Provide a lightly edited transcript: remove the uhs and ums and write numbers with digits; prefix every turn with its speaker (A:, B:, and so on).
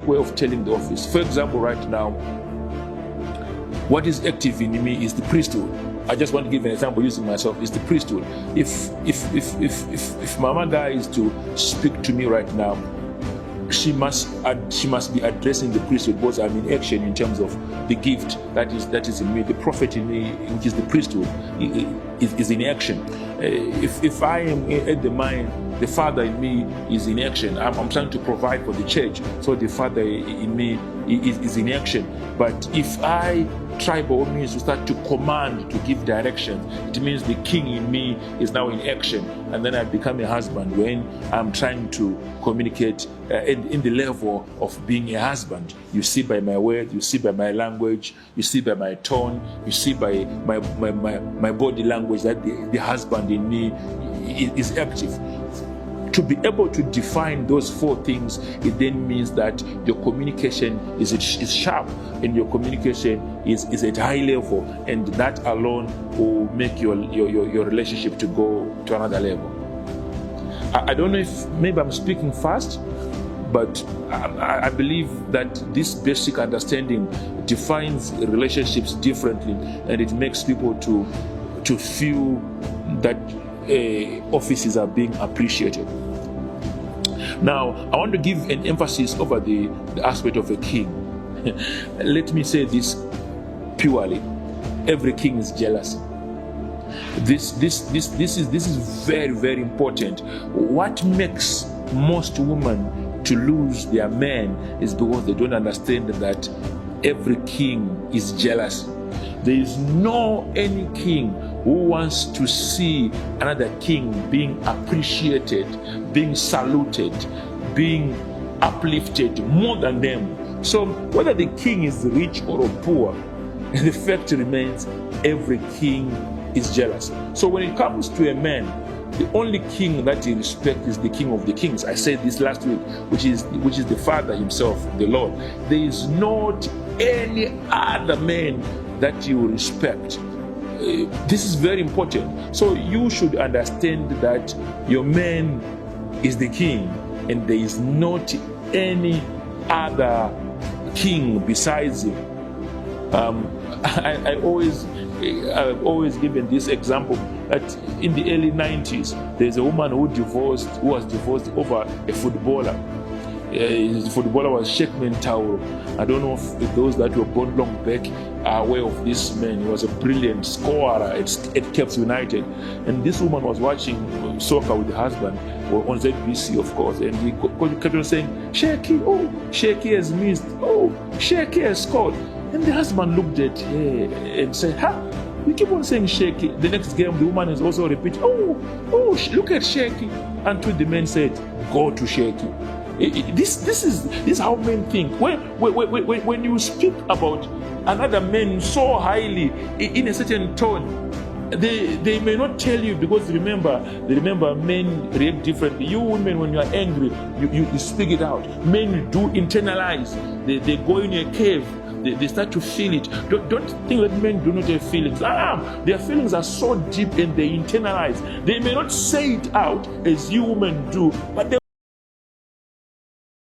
A: way of telling the office. For example, right now, what is active in me is the priesthood. I just want to give an example using myself. It's the priesthood. If Mama Guy is to speak to me right now, she must be addressing the priesthood, because I'm in action in terms of the gift that is in me. The prophet in me, which is the priesthood, is in action. If I am at the mind, the Father in me is in action. I'm trying to provide for the church, so the Father in me is in action. But if I try by all means to start to command, to give directions, it means the king in me is now in action, and then I become a husband when I'm trying to communicate in the level of being a husband. You see by my words, you see by my language, you see by my tone, you see by my body language that the husband in me is active. To be able to define those four things, it then means that your communication is sharp, and your communication is at high level, and that alone will make your relationship to go to another level. I don't know if maybe I'm speaking fast, but I believe that this basic understanding defines relationships differently, and it makes people to feel that offices are being appreciated. Now, I want to give an emphasis over the aspect of a king. Let me say this purely: every king is jealous. This is very, very important. What makes most women to lose their men is because they don't understand that every king is jealous. There is no any king who wants to see another king being appreciated, being saluted, being uplifted more than them. So whether the king is rich or poor, the fact remains every king is jealous. So when it comes to a man, the only king that he respects is the King of the Kings. I said this last week, which is the Father himself, the Lord. There is not any other man that you respect. This is very important. So you should understand that your man is the king, and there is not any other king besides him. I've always given this example that in the early 90s, there's a woman who was divorced over a footballer. The footballer was Sheikh Mentauro. I don't know if those that were born long back are aware of this man. He was a brilliant scorer at Caps United. And this woman was watching soccer with the husband on ZBC, of course. And he kept on saying, Sheikhy, oh, Sheikhy has missed. Oh, Sheikhy has scored. And the husband looked at her and said, you keep on saying Sheikhy. The next game, the woman is also repeating, oh, look at Sheikhy. Until the man said, go to Sheikhy. This is how men think. When you speak about another man so highly in a certain tone, they may not tell you, because remember men react differently. You women, when you are angry, you speak it out. Men do internalize. They go in a cave. They start to feel it. Don't think that men do not have feelings. Their feelings are so deep and they internalize. They may not say it out as you women do, but they